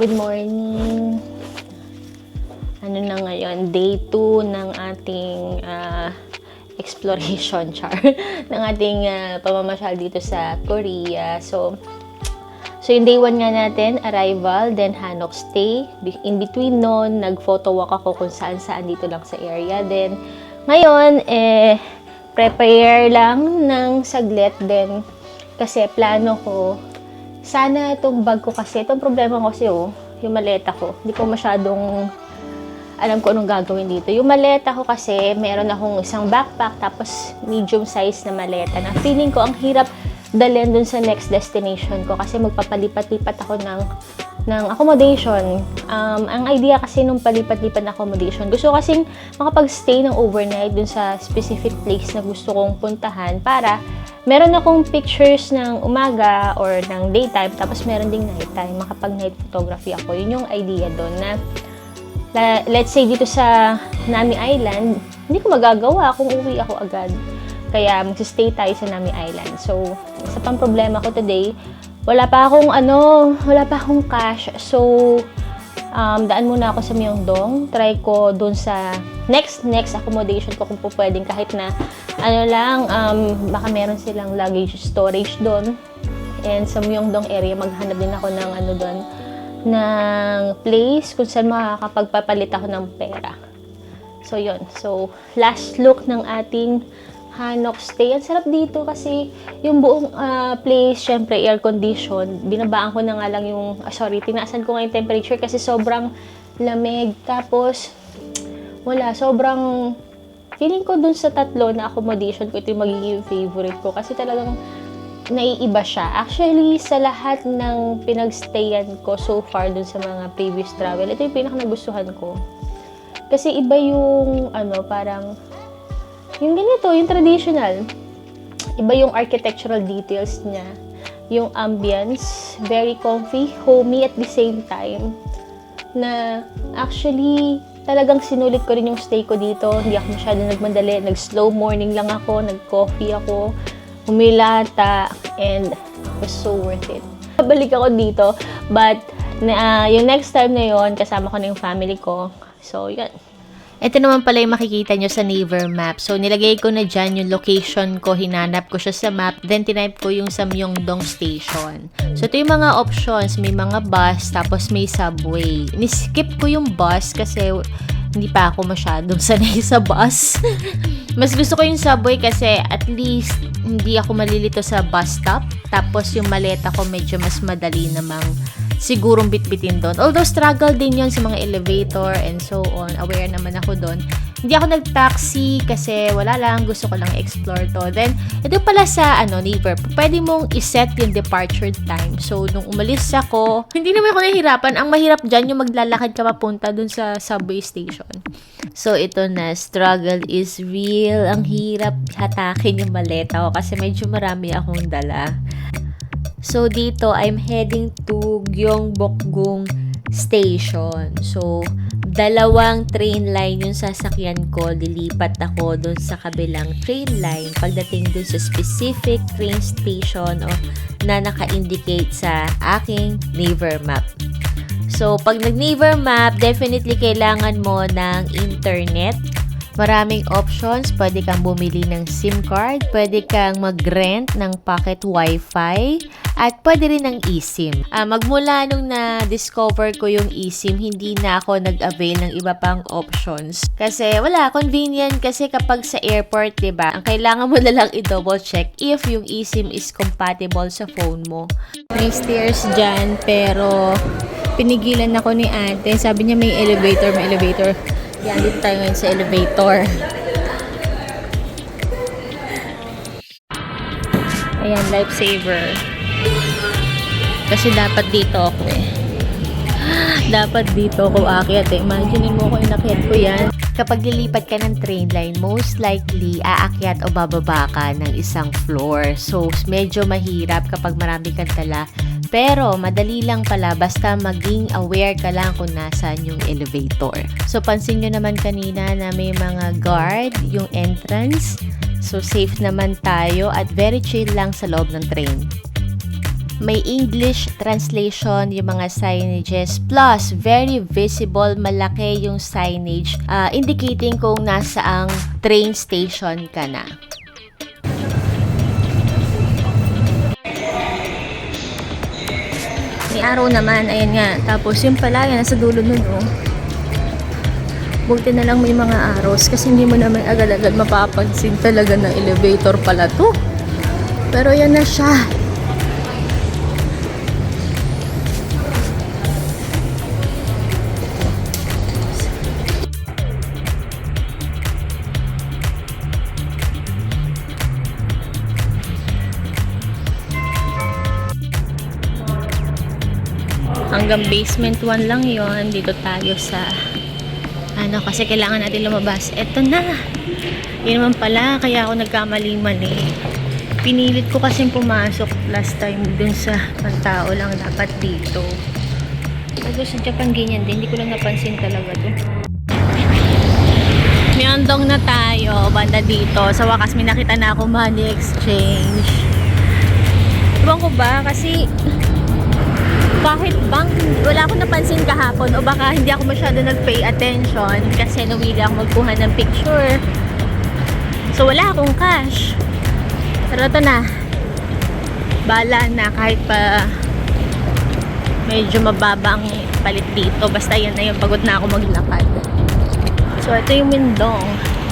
Good morning! Ano na ngayon? Day 2 ng ating exploration char ng ating pamamasyal dito sa Korea. So yung day 1 nga natin, arrival, then Hanok stay. In between nun, nag-photo walk ako kung saan-saan dito lang sa area. Then ngayon, prepare lang ng saglit. Then kasi plano ko, sana itong bag ko kasi, itong problema ko kasi yung maleta ko. Hindi ko masyadong alam ko anong gagawin dito. Yung maleta ko kasi, meron akong isang backpack, tapos medium size na maleta. Na feeling ko ang hirap dalhin dun sa next destination ko kasi magpapalipat-lipat ako ng accommodation. Ang idea kasi nung palipat-lipat na accommodation, gusto ko kasing makapag-stay ng overnight dun sa specific place na gusto kong puntahan para meron akong pictures ng umaga or ng daytime, tapos meron ding nighttime. Makapag-night photography ako. Yun yung idea doon na, let's say dito sa Nami Island, hindi ko magagawa kung uwi ako agad. Kaya magsistay tayo sa Nami Island. So, isa pang problema ko today, wala pa akong cash. So, daan muna ako sa Myeongdong. Try ko doon sa next accommodation ko kung po pwedeng kahit na baka meron silang luggage storage doon. And sa Myeongdong area, maghanap din ako ng ng place kung saan makakapagpapalit ako ng pera. So, yun. So, last look ng ating Hanok stay. Ang sarap dito kasi yung buong place, syempre air condition. Binabaan ko na nga lang tinaasan ko nga yung temperature kasi sobrang lamig. Tapos, sobrang feeling ko dun sa tatlo na accommodation ko, ito yung magiging favorite ko kasi talagang naiiba siya. Actually, sa lahat ng pinagstayan ko so far dun sa mga previous travel, ito yung pinaka nagustuhan ko. Kasi iba yung parang yung ganito, yung traditional. Iba yung architectural details niya. Yung ambience, very comfy, homey at the same time. Na actually, talagang sinulit ko rin yung stay ko dito. Hindi ako masyadong nagmadali. Nag-slow morning lang ako, nag-coffee ako, humilata, and it was so worth it. Balik ako dito, but yung next time na yon kasama ko na yung family ko. So, yun. Ito naman pala yung makikita nyo sa Naver map. So, nilagay ko na dyan yung location ko. Hinanap ko siya sa map. Then, tinype ko yung sa Myeongdong Station. So, ito yung mga options. May mga bus, tapos may subway. Niskip ko yung bus kasi hindi pa ako masyadong sanay sa bus. Mas gusto ko yung subway kasi at least hindi ako malilito sa bus stop. Tapos, yung maleta ko medyo mas madali namang sigurong bitbitin doon. Although struggle din yon sa mga elevator and so on. Aware naman ako doon. Hindi ako nag-taxi kasi wala lang. Gusto ko lang explore to. Then, ito pala sa Naver. Pwede mong iset yung departure time. So, nung umalis ako, hindi naman ako nahihirapan. Ang mahirap dyan yung maglalakad ka papunta doon sa subway station. So, ito na. Struggle is real. Ang hirap hatakin yung maleta ko kasi medyo marami akong dala. So, dito, I'm heading to Gyeongbokgung Station. So, dalawang train line yung sasakyan ko. Lilipat ako dun sa kabilang train line pagdating dun sa specific train station na naka-indicate sa aking Naver map. So, pag nag-Naver map, definitely kailangan mo ng internet. Maraming options. Pwede kang bumili ng SIM card, pwede kang mag-rent ng pocket wifi, at pwede rin ng eSIM. Magmula nung na-discover ko yung eSIM, hindi na ako nag-avail ng iba pang options. Kasi convenient kasi kapag sa airport, diba, ang kailangan mo na lang i-double check if yung eSIM is compatible sa phone mo. May stairs dyan, pero pinigilan ako ni ate. Sabi niya may elevator. Yan, dito tayo ngayon sa elevator. Ayan, lifesaver. Kasi dapat dito ako Dapat dito ako aakyat eh. Imagine mo kung inakyat ko yan. Kapag lilipat ka ng train line, most likely aakyat o bababa ka ng isang floor. So, medyo mahirap kapag marami kang tala. Pero, madali lang pala basta maging aware ka lang kung nasaan yung elevator. So, pansin nyo naman kanina na may mga guard yung entrance. So, safe naman tayo at very chill lang sa loob ng train. May English translation yung mga signages, plus very visible, malaki yung signage indicating kung nasaang train station ka na. May araw naman, ayan nga. Tapos yung pala, yan nasa dulo nun oh. Buti na lang may mga arrows kasi hindi mo naman agad-agad mapapansin talaga na elevator pala to. Pero yan na siya. Hanggang basement 1 lang yon. Dito tayo sa kasi kailangan natin lumabas. Eto na. Yun naman pala, kaya ako nagkamali-mali. Pinilit ko kasi pumasok last time dun sa pantao lang dapat dito. Pero sa Japan ganyan din, hindi ko lang napansin talaga to. Myeongdong na tayo, banda dito. Sa wakas may nakita na ako money exchange. Ewan ko ba, kasi kahit bang wala akong napansin kahapon o baka hindi ako masyado nag-pay attention kasi nawili ako magkuha ng picture. So wala akong cash. Pero ito na. Bala na kahit pa medyo mababang palit dito. Basta yan na yung pagod na ako maglakad. So ito yung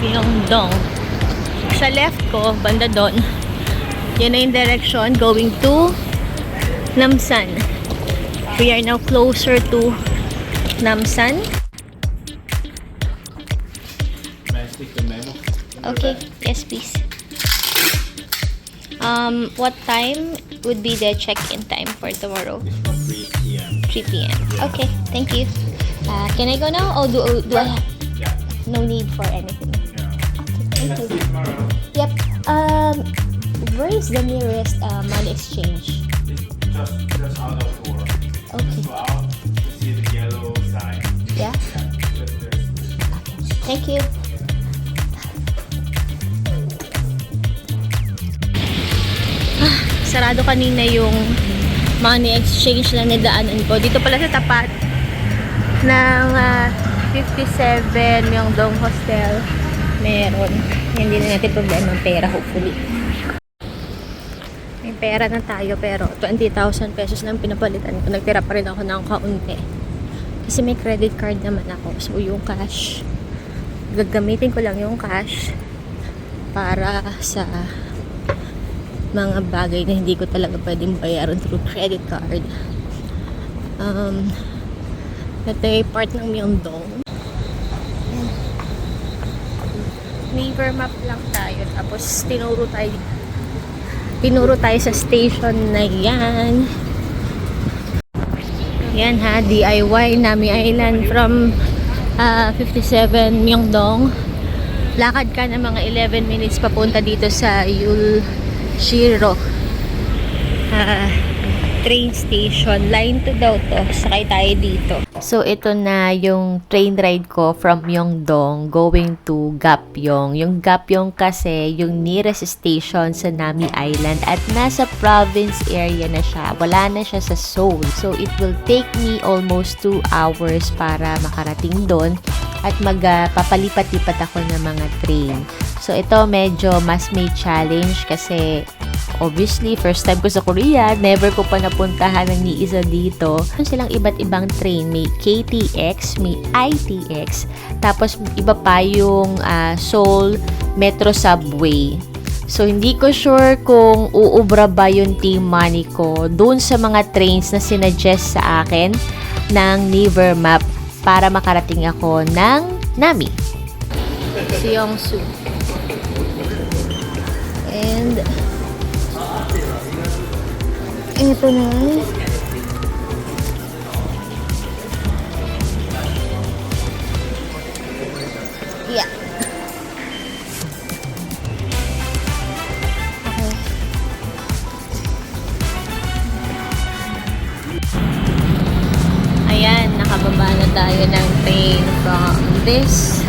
Myeongdong. Sa left ko, banda doon. Yan na yung direction going to Namsan. We are now closer to Namsan. Okay, yes please. What time would be the check-in time for tomorrow? 3 p.m. 3 p.m. Okay, thank you. Can I go now or do I have no need for anything? Thank you. Yep. Where is the nearest money exchange? Just out of door. Okay. So out, you see the yellow sign. Yeah. There's Thank you. Sarado kanina yung money exchange na nidaanan ko. Dito pala sa tapat ng 57 Myeongdong Hostel. Meron. Hindi na natin problema ang pera, hopefully. May pera na tayo pero 20,000 pesos lang pinapalitan ko. Nagtira pa rin ako ng kaunti. Kasi may credit card naman ako. So yung cash, gagamitin ko lang yung cash para sa mga bagay na hindi ko talaga pwedeng bayaran through credit card. Ito ay part ng Myeongdong. River map lang tayo. Tapos tinuro tayo sa station na yan. Yan ha, DIY Nami Island from 57 Myeongdong. Lakad ka na mga 11 minutes papunta dito sa Yulshiro train station. Line 2 daw to. Sakay tayo dito. So, ito na yung train ride ko from Myeongdong going to Gapyeong. Yung Gapyeong kasi yung nearest station sa Nami Island at nasa province area na siya. Wala na siya sa Seoul. So, it will take me almost 2 hours para makarating doon at magpapalipat-lipat ako ng mga train. So, ito medyo mas may challenge kasi obviously, first time ko sa Korea, never ko pa napuntahan ng ni isa dito. Meron silang iba't ibang train. May KTX, may ITX, tapos iba pa yung Seoul Metro Subway. So, hindi ko sure kung uubra ba yung team money ko doon sa mga trains na sinuggest sa akin ng Naver Map para makarating ako ng Nami. Seongsu. And ito na. tayo ng train from this.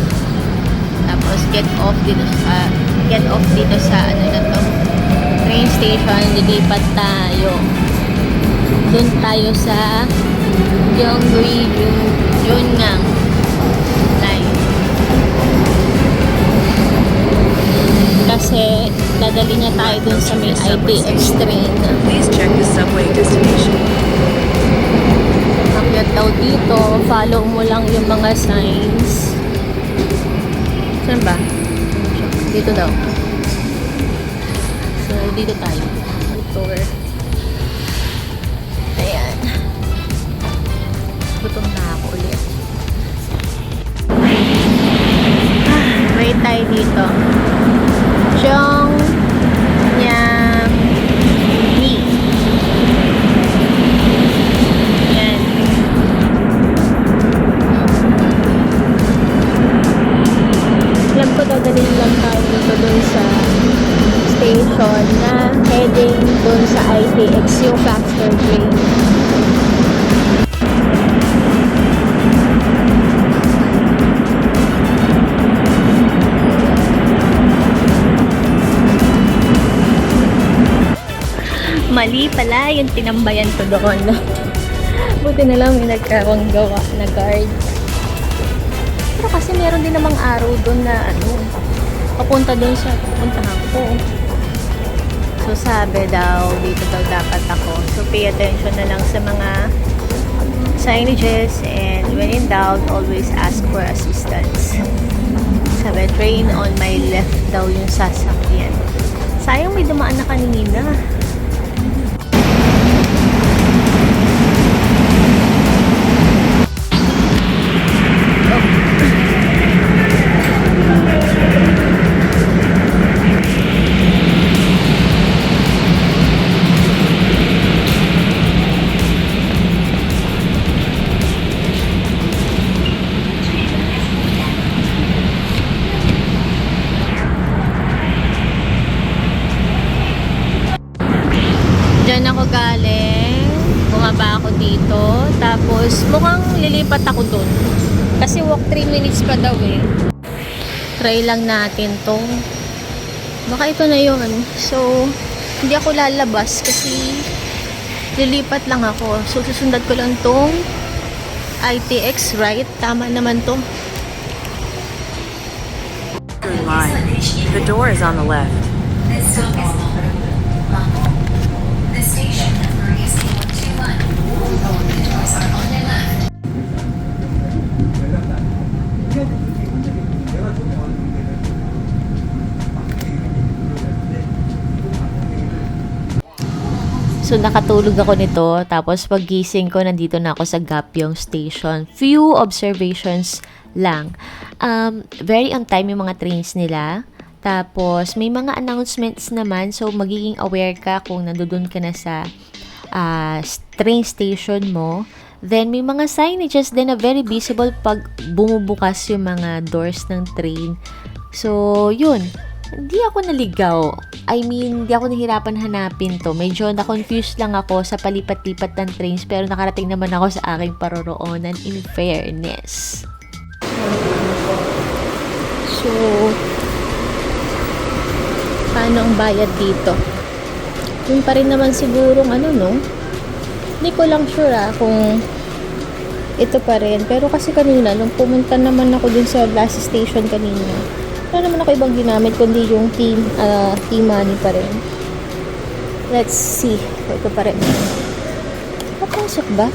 Tapos get off dito sa ano na to, train station. Lilipat tayo. Doon tayo sa Gyeongui Yungang line. Kasi dadali niya tayo doon sa may ITX train. Please check the subway destination. Akyat daw dito, follow mo lang yung mga signs. Saan ba? Dito daw. So, dito tayo. Tour. Ayan. Gutom na ako ulit. Wait tayo dito. Jongnyang Mi. Yan. Alam ko dadalhin lang tayo dito dun sa station na heading dun sa ITX, yung faster train. Mali pala yung tinambayan ko doon. Buti na lang may nagkawang gawa na guard. Pero kasi meron din namang araw doon na papunta doon sa pupuntahan ko. So sabi daw, dito daw dapat ako. So pay attention na lang sa mga signages, and when in doubt, always ask for assistance. Sabi, train on my left daw yung sasakyan. Sayang may dumaan na kanina. Diyan ako galing, bumaba ako dito, tapos mukhang lilipat ako dun. Kasi walk 3 minutes pa daw eh. Try lang natin to. Baka ito na yun. So, hindi ako lalabas kasi lilipat lang ako. So, susundan ko lang tong ITX, right? Tama naman to. Good line. The door is on the left. This stop is the station number is 121. The doors are on the left. So, nakatulog ako nito. Tapos, paggising ko, nandito na ako sa Gapyeong Station. Few observations lang. Very on time yung mga trains nila. Tapos, may mga announcements naman. So, magiging aware ka kung nandoon ka na sa train station mo. Then, may mga signages din na very visible pag bumubukas yung mga doors ng train. So, yun. Hindi ako naligaw. I mean, hindi ako nahirapan hanapin to. Medyo na-confused lang ako sa palipat-lipat ng trains, pero nakarating naman ako sa aking paroroonan, in fairness. So, paano ang bayad dito? Yun pa rin naman sigurong no? Hindi ko lang sure kung ito pa rin. Pero kasi kanina, nung pumunta naman ako dun sa last station kanina, wala naman ako ibang ginamit kundi yung team money pa rin. Let's see. Ito pa rin. Papasok ba?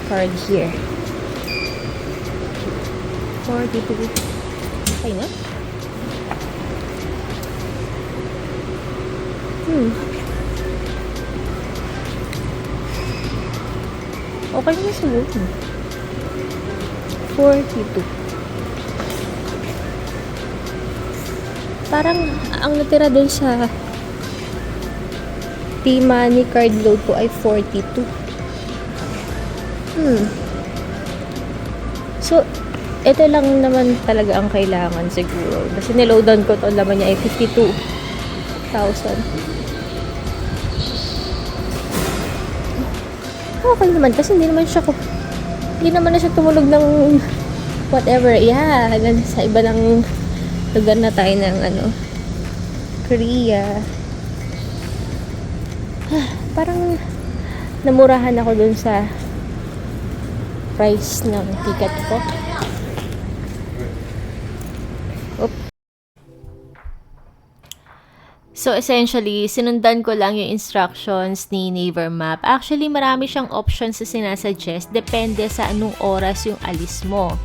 Card here. 42. Okay na? Okay na siguro. 42. Parang ang natira dun sa T-Money card load ko ay 42. So, ito lang naman talaga ang kailangan siguro. Kasi niloadan ko to, laman niya ay 52,000. Okay naman kasi hindi naman na siya tumulog ng whatever. Yeah, sa iba ng lugar na tayo ng Korea. Parang namurahan ako dun sa price ng ticket ko. So, essentially, sinundan ko lang yung instructions ni Naver Map. Actually, marami siyang options na sinasuggest. Depende sa anong oras yung alis mo.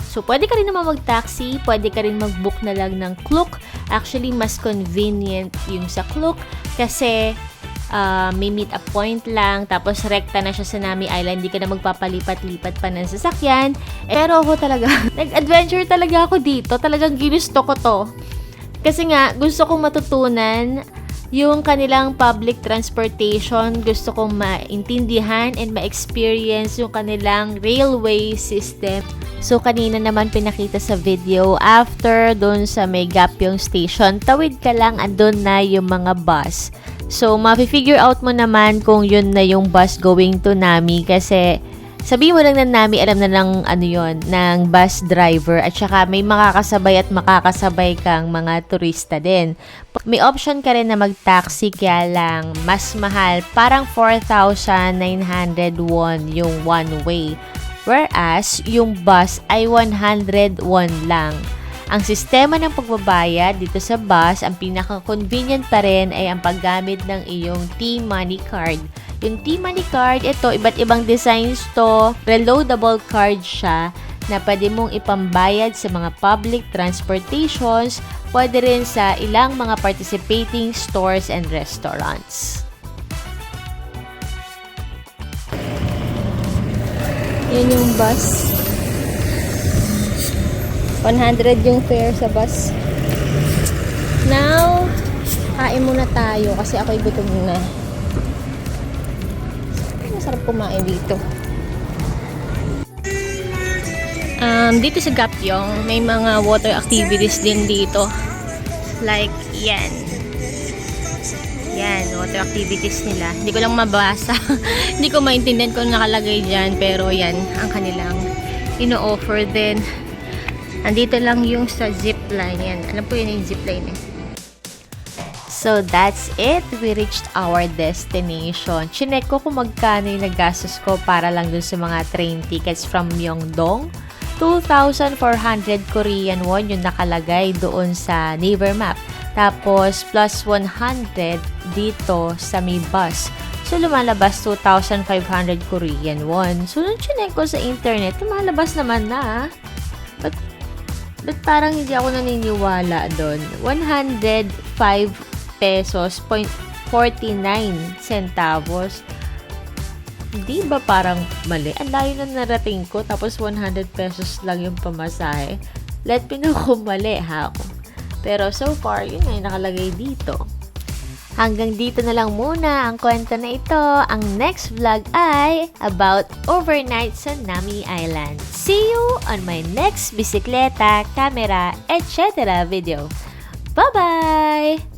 So, pwede ka rin naman mag-taxi. Pwede ka rin mag-book na lang ng Klook. Actually, mas convenient yung sa Klook kasi may meet up point lang. Tapos, rekta na siya sa Nami Island. Hindi ka na magpapalipat-lipat pa ng sasakyan. Pero ako talaga, nag-adventure talaga ako dito. Talagang ginusto ko to. Kasi nga, gusto kong matutunan yung kanilang public transportation. Gusto kong maintindihan and ma-experience yung kanilang railway system. So, kanina naman pinakita sa video, after doon sa may Gapyong Station, tawid ka lang, andun na yung mga bus. So, ma-figure out mo naman kung yun na yung bus going to Nami kasi sabihin mo lang na Nami, alam na ng ng bus driver at saka may makakasabay at makakasabay kang mga turista din. May option ka rin na mag-taxi kaya lang mas mahal, parang 4,900 won yung one way. Whereas, yung bus ay 100 won lang. Ang sistema ng pagbabayad dito sa bus, ang pinaka-convenient pa rin ay ang paggamit ng iyong T-Money card. Yung T-Money card, ito, iba't ibang designs to. Reloadable card siya na pwede mong ipambayad sa mga public transportations, pwede rin sa ilang mga participating stores and restaurants. Yun yung bus. 100 yung fare sa bus. Now, kain muna tayo kasi ako'y gutom na. Masarap kumain dito. Dito sa Gapyong, may mga water activities din dito. Like, yan. Yan, water activities nila. Hindi ko lang mabasa. Hindi ko maintindihan kung nakalagay dyan. Pero yan, ang kanilang ino-offer din. Andito lang yung sa zipline. Yan, alam po yun yung zipline eh. So, that's it. We reached our destination. Chinek ko kung magkano yung nagastos ko para lang dun sa mga train tickets from Myeongdong. 2,400 Korean won yung nakalagay doon sa Naver Map. Tapos, plus 100 dito sa may bus. So, lumalabas 2,500 Korean won. So, nung chinek ko sa internet, lumalabas naman na. But parang hindi ako naniniwala doon. 105 pesos, 49 centavos. Di ba parang mali? Ang layo na narating ko, tapos 100 pesos lang yung pamasahe. Let me know kung mali ha. Pero so far, yun na yung nakalagay dito. Hanggang dito na lang muna ang kwento na ito. Ang next vlog ay about overnight sa Nami Island. See you on my next bisikleta, camera, etc. video. Bye-bye!